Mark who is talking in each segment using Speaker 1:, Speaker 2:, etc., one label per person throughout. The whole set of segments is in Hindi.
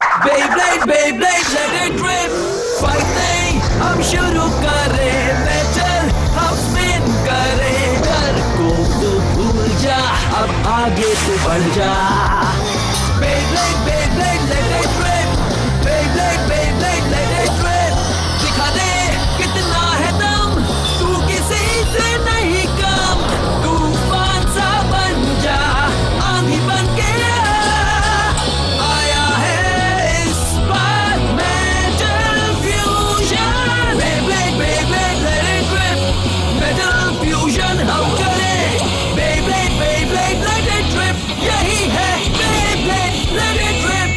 Speaker 1: Beyblade, Beyblade, let it rip. Fight नहीं, हम शुरू करें बैटल, हम स्पिन करें डर को तो भूल जा, अब आगे तो बढ़ जा. Beyblade, Beyblade, let it rip. Beyblade, Beyblade, let it rip. दिखा दे कितना है दम, तू किसी से नहीं कम. तूफान सा बन जा, आंधी बन के आया है इस बार metal fusion. Beyblade, Beyblade, let it rip. Metal fusion हम करें. Beyblade, Beyblade, let it rip. यही है Beyblade, let it rip.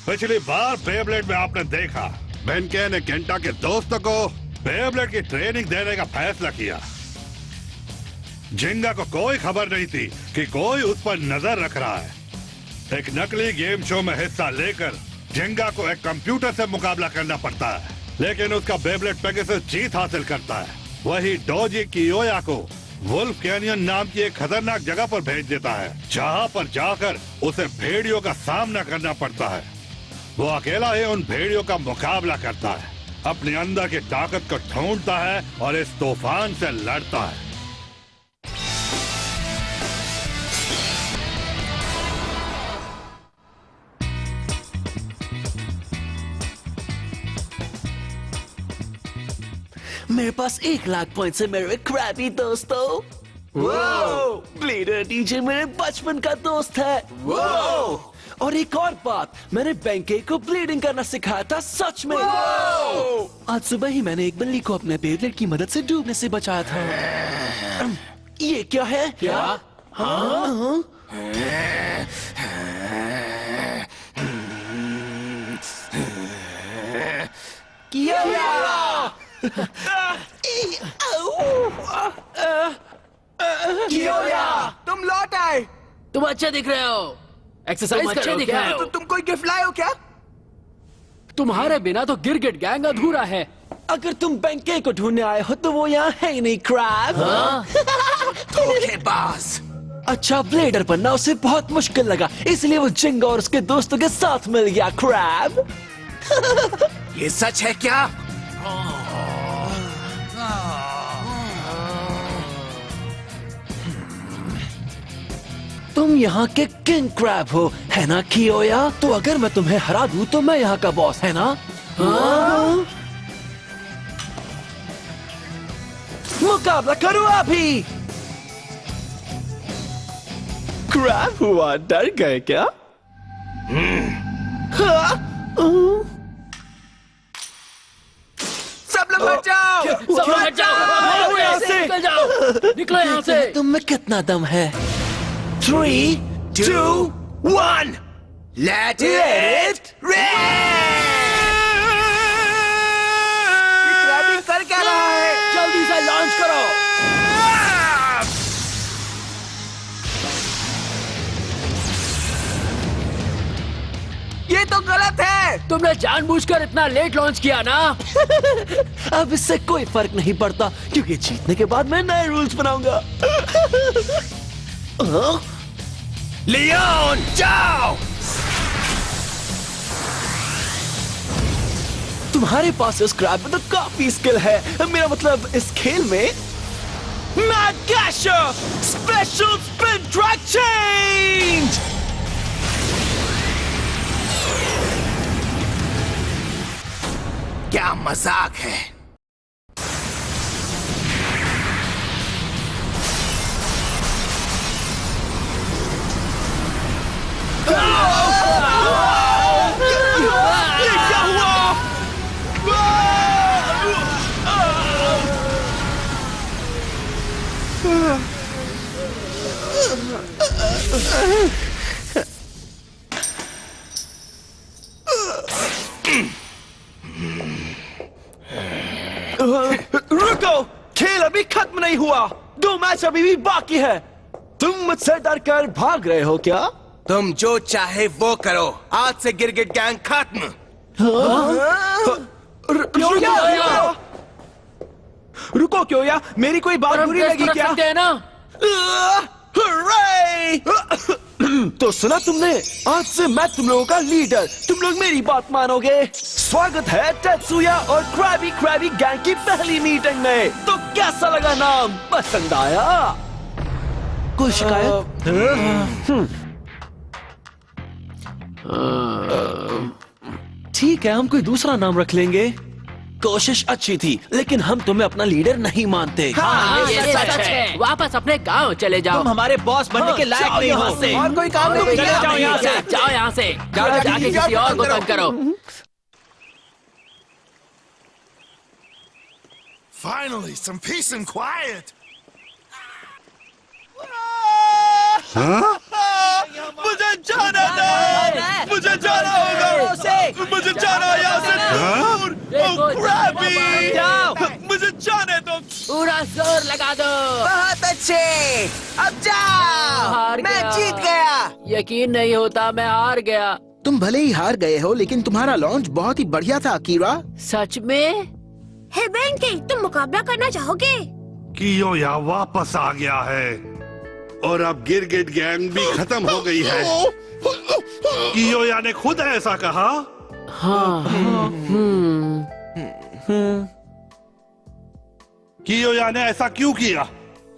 Speaker 2: पिछली बार बेब्लेड में आपने देखा बेनके ने केंटा के दोस्तों को बेब्लेड की ट्रेनिंग देने का फैसला किया. जिंगा को कोई खबर नहीं थी कि कोई उस पर नजर रख रहा है. एक नकली गेम शो में हिस्सा लेकर जिंगा को एक कंप्यूटर से मुकाबला करना पड़ता है, लेकिन उसका बेब्लेड पेगासस जीत हासिल करता है. वही डोजी कियोया को वुल्फ कैनियन नाम की एक खतरनाक जगह पर भेज देता है, जहां पर जाकर उसे भेड़ियों का सामना करना पड़ता है. वो अकेला ही उन भेड़ियों का मुकाबला करता है, अपने अंदर की ताकत को ढूंढता है और इस तूफान से लड़ता है.
Speaker 1: मेरे पास 1,00,000 पॉइंट्स है मेरे क्रैबी दोस्तों. ब्लेडर डीजे मेरे बचपन का दोस्त है. और एक और बात, मैंने बेंके को ब्लीडिंग करना सिखाया था सच में. आज सुबह ही मैंने एक बिल्ली को अपने बेब्लेड की मदद से डूबने से बचाया था. ये क्या है? क्या? हाँ?
Speaker 3: कियोया, तुम लौट आए.
Speaker 4: तुम अच्छे दिख रहे हो. एक्सरसाइज अच्छे दिख रहे हो.
Speaker 3: तुम कोई गिफ्ट लाए हो क्या?
Speaker 4: तुम्हारे बिना तो गिरगिट गैंग अधूरा है.
Speaker 1: अगर तुम बेंके को ढूंढने आए हो तो वो यहाँ है ही नहीं क्रैब.
Speaker 3: धोखेबाज.
Speaker 1: अच्छा, ब्लेडर बनना उसे बहुत मुश्किल लगा, इसलिए वो जिंगा और उसके दोस्तों के साथ मिल गया. क्रैब.
Speaker 3: ये सच है क्या?
Speaker 1: तुम यहाँ के किंग क्रैब हो, है ना कियोया? तो अगर मैं तुम्हें हरा दूं तो मैं यहाँ का बॉस, है ना? मुकाबला करो अभी. क्रैब हुआ, डर गए क्या?
Speaker 3: सब लोग हट जाओ.
Speaker 4: सब लोग हट जाओ. निकल जाओ. निकलो यहाँ से.
Speaker 1: तुम में कितना दम है? 3, 2, 1.
Speaker 3: Let it rip. कर क्या रहा है?
Speaker 4: जल्दी से लॉन्च करो.
Speaker 3: ये तो गलत है.
Speaker 4: तुमने जानबूझकर इतना लेट लॉन्च किया ना.
Speaker 1: अब इससे कोई फर्क नहीं पड़ता, क्योंकि जीतने के बाद मैं नए रूल्स बनाऊंगा.
Speaker 3: लियोन, जाओ.
Speaker 1: तुम्हारे पास इस क्रैब में तो काफी स्किल है. मेरा मतलब इस खेल में. मैगैशर स्पेशल स्पिन ट्रैक चेंज.
Speaker 3: क्या मजाक है.
Speaker 1: ये क्या हुआ? रुको, खेल अभी खत्म नहीं हुआ. 2 मैच अभी भी बाकी है. तुम मुझसे डरकर भाग रहे हो क्या?
Speaker 3: तुम जो चाहे वो करो. आज से गिरगिट गैंग खत्म.
Speaker 1: रुको क्यों या मेरी कोई बात बुरी लगी क्या?
Speaker 4: सकते हैं ना.
Speaker 1: तो सुना तुमने, आज से मैं तुम लोगों का लीडर, तुम लोग मेरी बात मानोगे। स्वागत है टेत्सुया और क्रैबी क्रैबी गैंग की पहली मीटिंग में। तो कैसा लगा नाम, पसंद आया? कोई शिकायत? ठीक है, हम कोई दूसरा नाम रख लेंगे। कोशिश अच्छी थी, लेकिन हम तुम्हें अपना लीडर नहीं मानते।
Speaker 4: हाँ, ये सच है। वापस अपने गांव चले जाओ।
Speaker 5: तुम हमारे बॉस बनने के लायक नहीं हो।
Speaker 1: और कोई काम नहीं
Speaker 4: चले
Speaker 1: किया।
Speaker 4: जाओ यहाँ से, जाओ यहाँ से, जाके किसी और को तंग करो।
Speaker 6: Finally, some peace and quiet.
Speaker 1: मुझे जाना था, मुझे जाना होगा, मुझे जाना यहाँ से दूर।
Speaker 4: देखो,
Speaker 1: क्रैबी, मुझे जाने दो।
Speaker 4: पूरा जोर लगा दो।
Speaker 3: बहुत अच्छे, अब जाओ।
Speaker 4: हार
Speaker 3: मैं
Speaker 4: गया।
Speaker 3: जीत गया।
Speaker 4: यकीन नहीं होता, मैं हार गया।
Speaker 5: तुम भले ही हार गए हो, लेकिन तुम्हारा लॉन्च बहुत ही बढ़िया था, कीरा।
Speaker 4: सच में?
Speaker 7: हे बेंकी, तुम मुकाबला करना चाहोगे?
Speaker 2: कियोया वापस आ गया है और अब गिरगिट गैंग भी खत्म हो गई है। कियोया ने खुद ऐसा कहा।
Speaker 4: हाँ।
Speaker 2: कियोया ने ऐसा क्यों किया?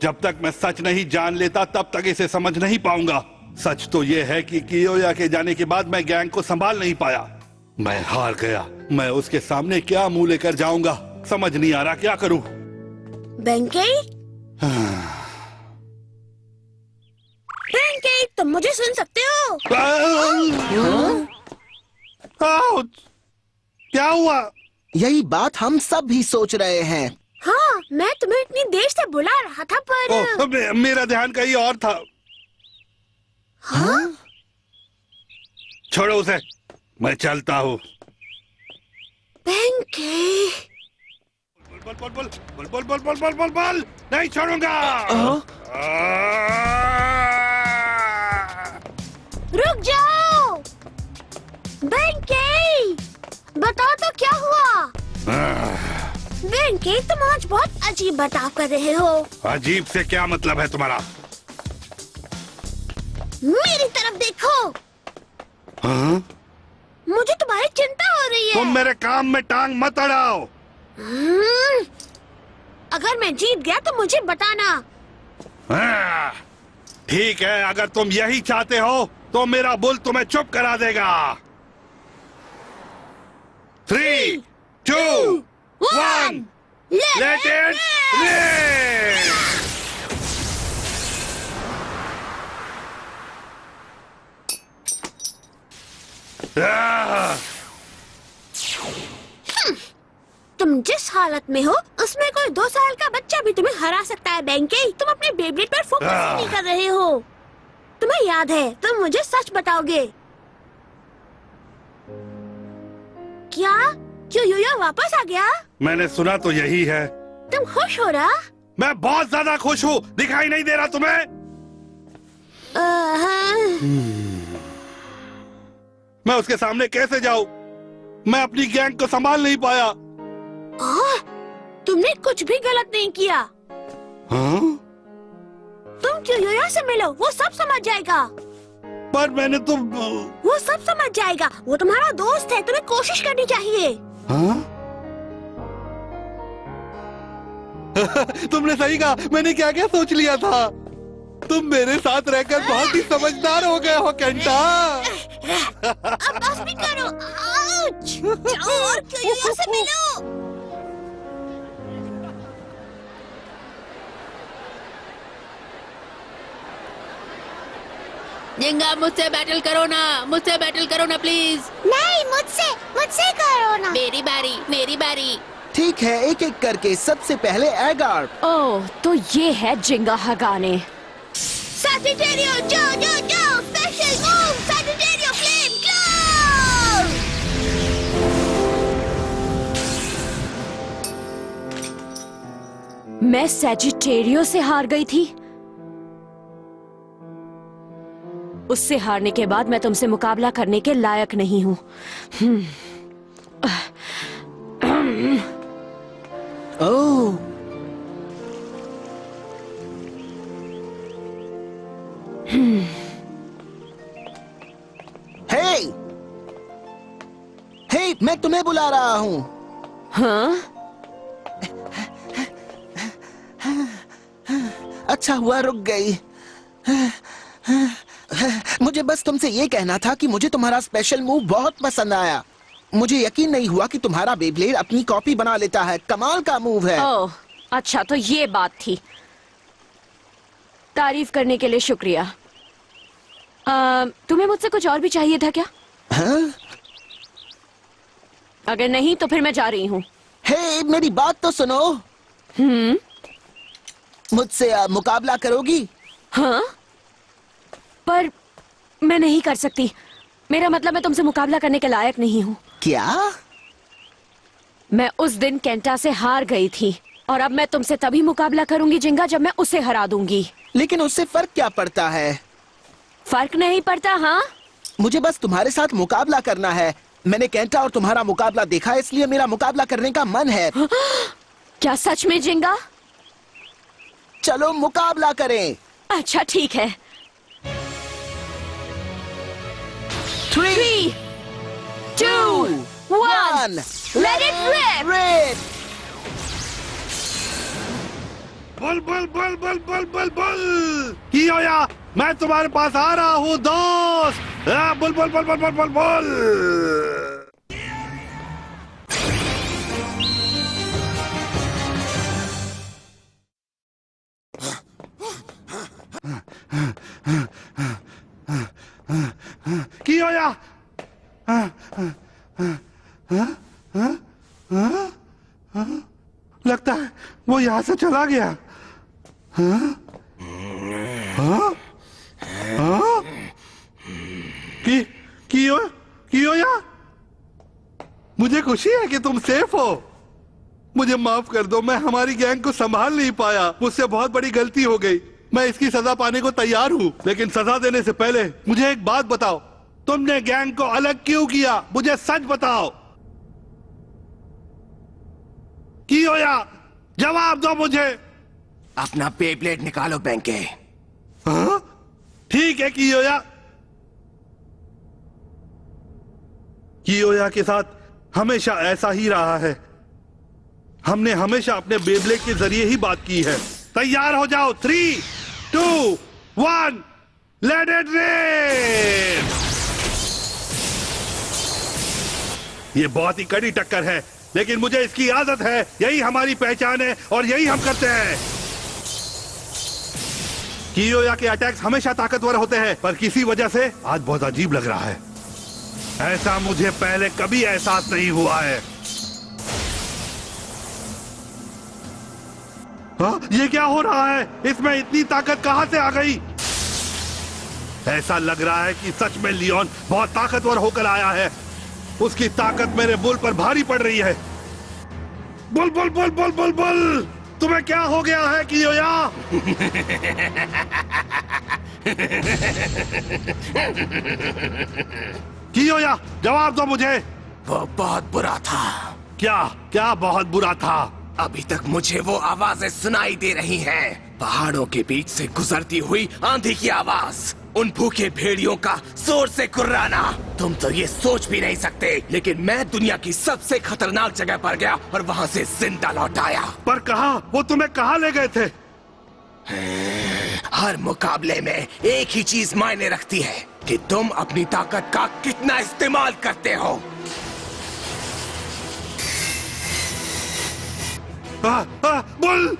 Speaker 2: जब तक मैं सच नहीं जान लेता तब तक इसे समझ नहीं पाऊंगा। सच तो ये है कि कियोया के जाने के बाद मैं गैंग को संभाल नहीं पाया। मैं हार गया। मैं उसके सामने क्या मुंह लेकर जाऊंगा, समझ नहीं आ रहा क्या करूं।
Speaker 7: बेंकी? बेंकी, तुम मुझे सुन सकते हो?
Speaker 2: क्या हुआ?
Speaker 5: यही बात हम सब भी सोच रहे हैं।
Speaker 7: हाँ, मैं तुम्हें इतनी देर से बुला रहा था पर
Speaker 2: मेरा ध्यान कहीं और था।
Speaker 7: हाँ?
Speaker 2: छोड़ो उसे, मैं चलता हूँ।
Speaker 7: बेंकी,
Speaker 2: बोल बोल बोल बोल बोल बोल बोल बोल बोल बोल, नहीं छोड़ूंगा।
Speaker 7: रुक जाओ। बेंकी, बताओ तो क्या हुआ? बेंकी, तुम आज बहुत अजीब बर्ताव कर रहे हो।
Speaker 2: अजीब से क्या मतलब है तुम्हारा?
Speaker 7: मेरी तरफ देखो।
Speaker 2: हाँ?
Speaker 7: मुझे तुम्हारी चिंता हो रही है।
Speaker 2: तुम मेरे काम में टांग मत अड़ाओ।
Speaker 7: अगर मैं जीत गया तो मुझे बताना।
Speaker 2: हाँ, ठीक है, अगर तुम यही चाहते हो तो मेरा बुल तुम्हें चुप करा देगा। 3, 2, 1, let it rain!
Speaker 7: तुम जिस हालत में हो उसमें कोई 2 साल का बच्चा भी तुम्हें हरा सकता है। बेंकी, तुम अपने बेब्लेड पर फोकस नहीं कर रहे हो। तुम्हें याद है, तुम मुझे सच बताओगे क्या? क्यों योयो वापस आ गया?
Speaker 2: मैंने सुना तो यही है।
Speaker 7: तुम खुश हो रहा?
Speaker 2: मैं बहुत ज्यादा खुश हूँ। दिखाई नहीं दे रहा तुम्हें? मैं उसके सामने कैसे जाऊं? मैं अपनी गैंग को संभाल नहीं पाया।
Speaker 7: तुमने कुछ भी गलत नहीं किया।
Speaker 2: हाँ?
Speaker 7: तुम क्यों योयो से मिलो, वो सब समझ जाएगा।
Speaker 2: पर मैंने तो
Speaker 7: वो सब समझ जाएगा, वो तुम्हारा दोस्त है, तुम्हें कोशिश करनी चाहिए।
Speaker 2: हाँ? तुमने सही कहा, मैंने क्या क्या सोच लिया था। तुम मेरे साथ रहकर बहुत ही समझदार हो गए हो केंटा।
Speaker 7: अब बस भी करो। आउच! जाओ और क्यों योयो से मिलो।
Speaker 4: जिंगा, मुझसे बैटल करो ना, मुझसे बैटल करो ना प्लीज।
Speaker 7: नहीं, मुझसे करो ना।
Speaker 4: मेरी बारी, मेरी बारी।
Speaker 5: ठीक है, एक एक करके। सबसे पहले एगार।
Speaker 8: ओह, तो ये है जिंगा हगाने।
Speaker 7: सैजिटेरियो, जो, स्पेशल मूव, सैजिटेरियो फ्लेम क्लोज।
Speaker 8: मैं सैजिटेरियो से हार गई थी। उससे हारने के बाद मैं तुमसे मुकाबला करने के लायक नहीं हूँ।
Speaker 5: ओह, हे, मैं तुम्हें बुला रहा हूँ।
Speaker 8: हाँ?
Speaker 5: अच्छा हुआ रुक गई। मुझे बस तुमसे ये कहना था कि मुझे तुम्हारा स्पेशल मूव बहुत पसंद आया। मुझे यकीन नहीं हुआ कि तुम्हारा बेब्लेड अपनी कॉपी बना लेता है। कमाल का मूव है।
Speaker 8: ओह, अच्छा तो ये बात थी। तारीफ करने के लिए शुक्रिया। तुम्हें मुझसे कुछ और भी चाहिए था क्या?
Speaker 5: हाँ?
Speaker 8: अगर नहीं तो फिर मैं जा रही हूँ।
Speaker 5: हे, मेरी बात तो सुनो। मुझसे मुकाबला करोगी?
Speaker 8: हाँ? पर मैं नहीं कर सकती। मेरा मतलब मैं तुमसे मुकाबला करने के लायक नहीं हूँ।
Speaker 5: क्या?
Speaker 8: मैं उस दिन केंटा से हार गई थी और अब मैं तुमसे तभी मुकाबला करूंगी जिंगा जब मैं उसे हरा दूंगी।
Speaker 5: लेकिन उससे फर्क क्या पड़ता है?
Speaker 8: फर्क नहीं पड़ता। हाँ,
Speaker 5: मुझे बस तुम्हारे साथ मुकाबला करना है। मैंने केंटा और तुम्हारा मुकाबला देखा, इसलिए मेरा मुकाबला करने का मन है।
Speaker 8: क्या सच में जिंगा?
Speaker 5: चलो मुकाबला करें।
Speaker 8: अच्छा ठीक है।
Speaker 5: 3,
Speaker 8: 2, 1, let it rip!
Speaker 5: Rip!
Speaker 2: Bull bull bull bull bull bull bull की होया, मैं तुम्हारे पास आ रहा हूँ दोस्त। Bull bull bull bull bull bull bull. की होया? लगता है वो यहाँ से चला गया। हाँ? हाँ? हाँ? कियो या? मुझे खुशी है कि तुम सेफ हो। मुझे माफ कर दो, मैं हमारी गैंग को संभाल नहीं पाया। मुझसे बहुत बड़ी गलती हो गई। मैं इसकी सजा पाने को तैयार हूँ, लेकिन सजा देने से पहले मुझे एक बात बताओ, तुमने गैंग को अलग क्यों किया? मुझे सच बताओ। कियो या? जवाब दो मुझे।
Speaker 3: अपना बेब्लेड निकालो बैंके।
Speaker 2: हाँ? ठीक है कियोया। कियोया के साथ हमेशा ऐसा ही रहा है। हमने हमेशा अपने बेब्लेड के जरिए ही बात की है। तैयार हो जाओ। 3, 2, 1, लेट इट रिप। ये बहुत ही कड़ी टक्कर है, लेकिन मुझे इसकी आदत है। यही हमारी पहचान है और यही हम करते हैं। कियोया के अटैक्स हमेशा ताकतवर होते हैं, पर किसी वजह से आज बहुत अजीब लग रहा है। ऐसा मुझे पहले कभी एहसास नहीं हुआ है। हाँ? ये क्या हो रहा है? इसमें इतनी ताकत कहां से आ गई? ऐसा लग रहा है कि सच में लियोन बहुत ताकतवर होकर आया है। उसकी ताकत मेरे बुल पर भारी पड़ रही है। Bull bull bull bull bull bull, तुम्हें क्या हो गया है कियोया? कियोया, जवाब दो मुझे।
Speaker 3: वो बहुत बुरा था।
Speaker 2: क्या क्या बहुत बुरा था?
Speaker 3: अभी तक मुझे वो आवाजें सुनाई दे रही हैं। पहाड़ों के बीच से गुजरती हुई आंधी की आवाज, उन भूखे भेड़ियों का जोर से कुर्राना। तुम तो ये सोच भी नहीं सकते, लेकिन मैं दुनिया की सबसे खतरनाक जगह पर गया और वहाँ से जिंदा लौट आया।
Speaker 2: पर कहा? वो तुम्हें कहाँ ले गए थे?
Speaker 3: हर मुकाबले में एक ही चीज मायने रखती है कि तुम अपनी ताकत का कितना इस्तेमाल करते हो।
Speaker 2: बुल,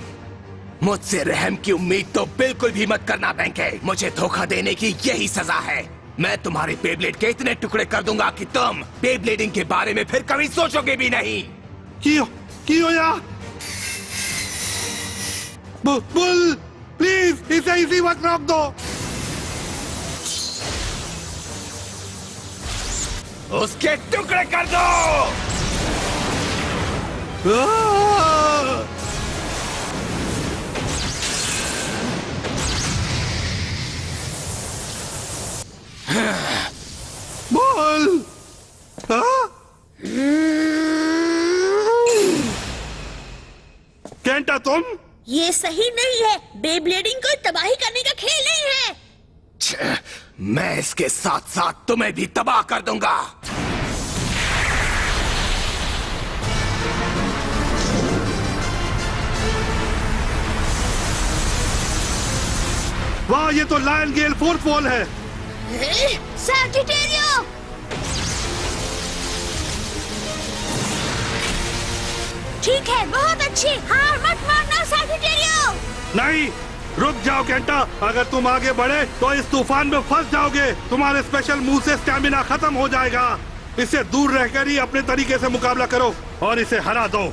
Speaker 3: मुझसे रहम की उम्मीद तो बिल्कुल भी मत करना बैंके। मुझे धोखा देने की यही सजा है। मैं तुम्हारे बेब्लेड के इतने टुकड़े कर दूंगा कि तुम बेब्लेडिंग के बारे में फिर कभी सोचोगे भी नहीं।
Speaker 2: कियोया, बुल, प्लीज इसे इसी वक्त रोक दो।
Speaker 3: उसके टुकड़े कर दो।
Speaker 2: बोल। केंटा, तुम?
Speaker 7: ये सही नहीं है। बेब्लेडिंग कोई तबाही करने का खेल नहीं है।
Speaker 3: मैं इसके साथ साथ तुम्हें भी तबाह कर दूंगा।
Speaker 2: वाह, ये तो लायन गेल फोर्थ वॉल है।
Speaker 7: सैजिटेरियो! ठीक है, बहुत अच्छी। हार मत मानना सैजिटेरियो।
Speaker 2: नहीं, रुक जाओ केंटा। अगर तुम आगे बढ़े तो इस तूफान में फंस जाओगे। तुम्हारे स्पेशल मूव से स्टैमिना खत्म हो जाएगा। इससे दूर रहकर ही अपने तरीके से मुकाबला करो और इसे हरा दो।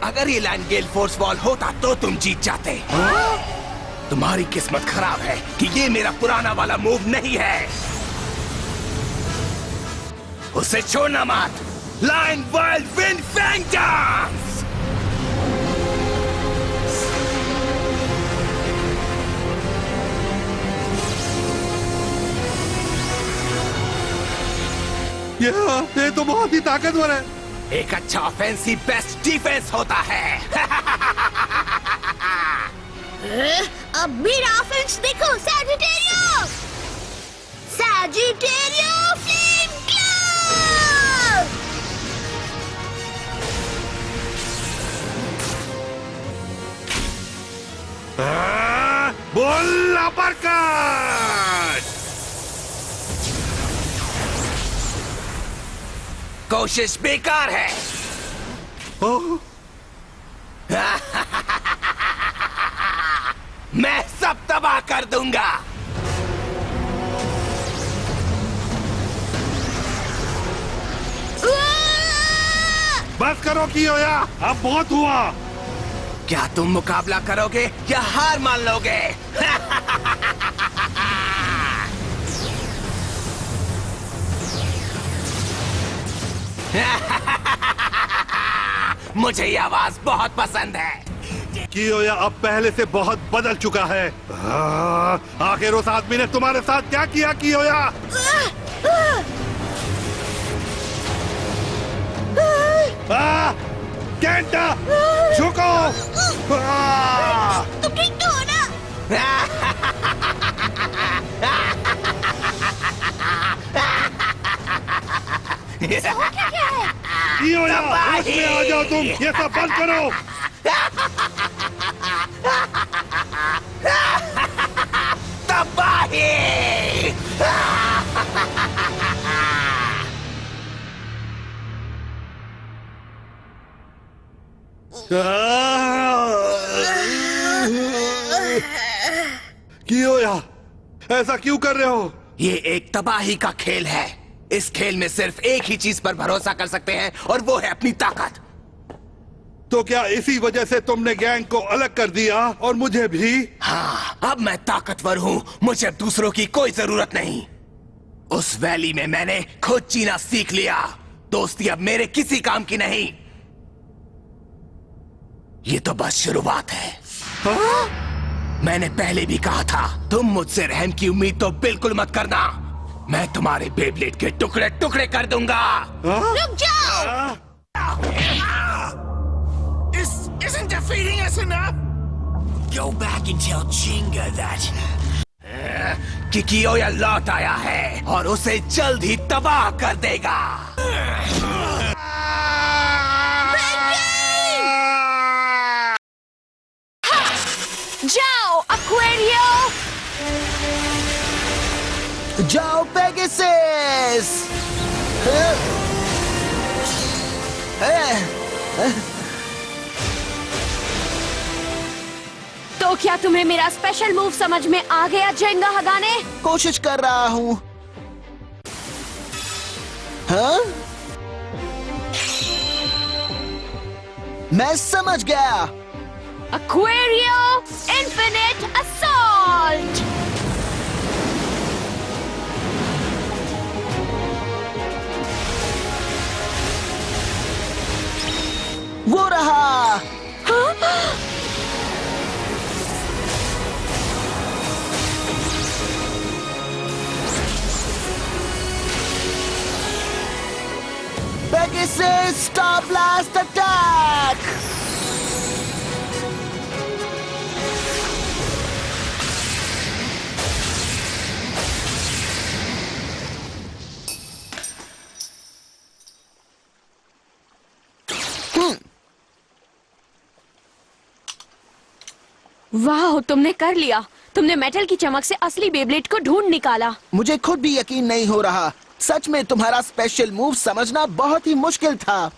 Speaker 3: अगर ये लैंड गेल फोर्स वॉल होता तो तुम जीत जाते। तुम्हारी किस्मत खराब है कि ये मेरा पुराना वाला मूव नहीं है। उसे छोड़ना मत। Line wild wind fang dance.
Speaker 2: ये तो बहुत ही ताकतवर है।
Speaker 3: एक अच्छा ऑफेंसिव बेस्ट डिफेंस होता है।
Speaker 7: अब मेरा ऑफेंस देखो सैजिटेरियो। सैजिटेरियो फ्लेम क्लव।
Speaker 2: बोल अपरकट।
Speaker 3: कोशिश बेकार है। मैं सब तबाह कर दूंगा।
Speaker 2: बस करो कियोया, अब बहुत हुआ।
Speaker 3: क्या तुम मुकाबला करोगे या हार मान लोगे? मुझे ये आवाज बहुत पसंद है।
Speaker 2: कियोया अब पहले से बहुत बदल चुका है। आखिर उस आदमी ने तुम्हारे साथ क्या किया कियोया? केंटा, झुको।
Speaker 7: तुम ठीक तो हो ना?
Speaker 2: कियोया, होश में आ जाओ तुम। ये सब बंद करो।
Speaker 3: तबाही!
Speaker 2: कियोया, ऐसा क्यों कर रहे हो?
Speaker 3: ये एक तबाही का खेल है। इस खेल में सिर्फ एक ही चीज पर भरोसा कर सकते हैं और वो है अपनी ताकत।
Speaker 2: तो क्या इसी वजह से तुमने गैंग को अलग कर दिया और मुझे भी?
Speaker 3: हाँ, अब मैं ताकतवर हूँ। मुझे अब दूसरों की कोई जरूरत नहीं। उस वैली में मैंने खुद जीना सीख लिया। दोस्ती अब मेरे किसी काम की नहीं। ये तो बस शुरुआत है। मैंने पहले भी कहा था, तुम मुझसे रहम की उम्मीद तो बिल्कुल मत करना। मैं तुम्हारे बेब्लेड के टुकड़े टुकड़े कर दूंगा।
Speaker 7: रुक जाओ।
Speaker 6: Isn't defeating us enough?
Speaker 1: Go back and tell Chinga that.
Speaker 3: कि कियोया लौट आया है और उसे जल्द ही तबाह कर देगा।
Speaker 8: जाओ एक्वेरियो।
Speaker 5: जाओ पेगासस।
Speaker 8: तो क्या तुम्हें मेरा स्पेशल मूव समझ में आ गया जेंगा हगाने?
Speaker 5: कोशिश कर रहा हूँ। हाँ? मैं समझ गया।
Speaker 8: एक्वेरियो इन्फिनिट असॉल्ट।
Speaker 5: वो रहा। Pegasus, Star Blast attack!
Speaker 8: वाह, तुमने कर लिया। तुमने मेटल की चमक से असली बेब्लेड को ढूंढ निकाला।
Speaker 5: मुझे खुद भी यकीन नहीं हो रहा। सच में तुम्हारा स्पेशल मूव समझना बहुत ही मुश्किल था।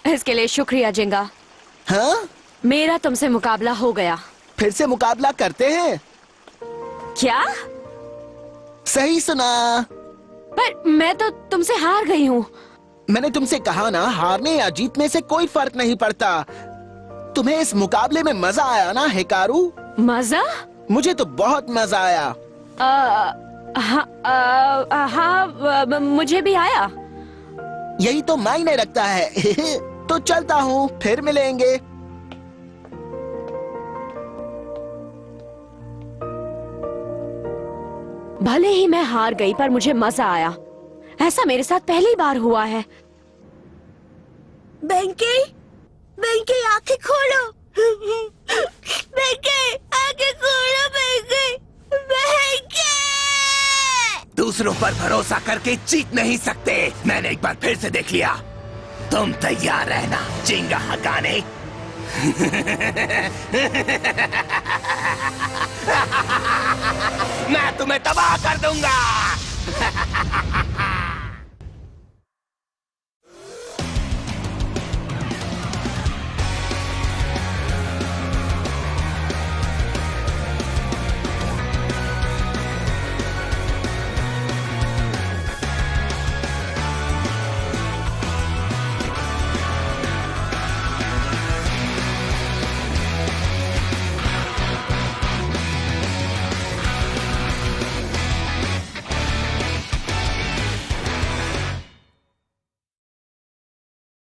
Speaker 8: इसके लिए शुक्रिया जिंगा।
Speaker 5: हाँ?
Speaker 8: मेरा तुमसे मुकाबला हो गया।
Speaker 5: फिर से मुकाबला करते हैं?
Speaker 8: क्या?
Speaker 5: सही सुना।
Speaker 8: पर मैं तो तुमसे हार गई हूँ।
Speaker 5: मैंने तुमसे कहा ना, हारने या जीतने से कोई फर्क नहीं पड़ता। तुम्हें इस मुकाबले में मजा आया ना हिकारू?
Speaker 8: मजा?
Speaker 5: मुझे तो बहुत मजा आया।
Speaker 8: हाँ, मुझे भी आया।
Speaker 5: यही तो मायने रखता है। तो चलता हूँ, फिर मिलेंगे।
Speaker 8: भले ही मैं हार गई पर मुझे मजा आया। ऐसा मेरे साथ पहली बार हुआ है।
Speaker 7: बेंकी, बेंकी आंखें खोलो। बेंकी आंखें खोलो। बेंकी, बेंकी।
Speaker 3: दूसरों पर भरोसा करके जीत नहीं सकते। मैंने एक बार फिर से देख लिया। तुम तैयार रहना जिंगा हगाने। मैं तुम्हें तबाह कर दूंगा।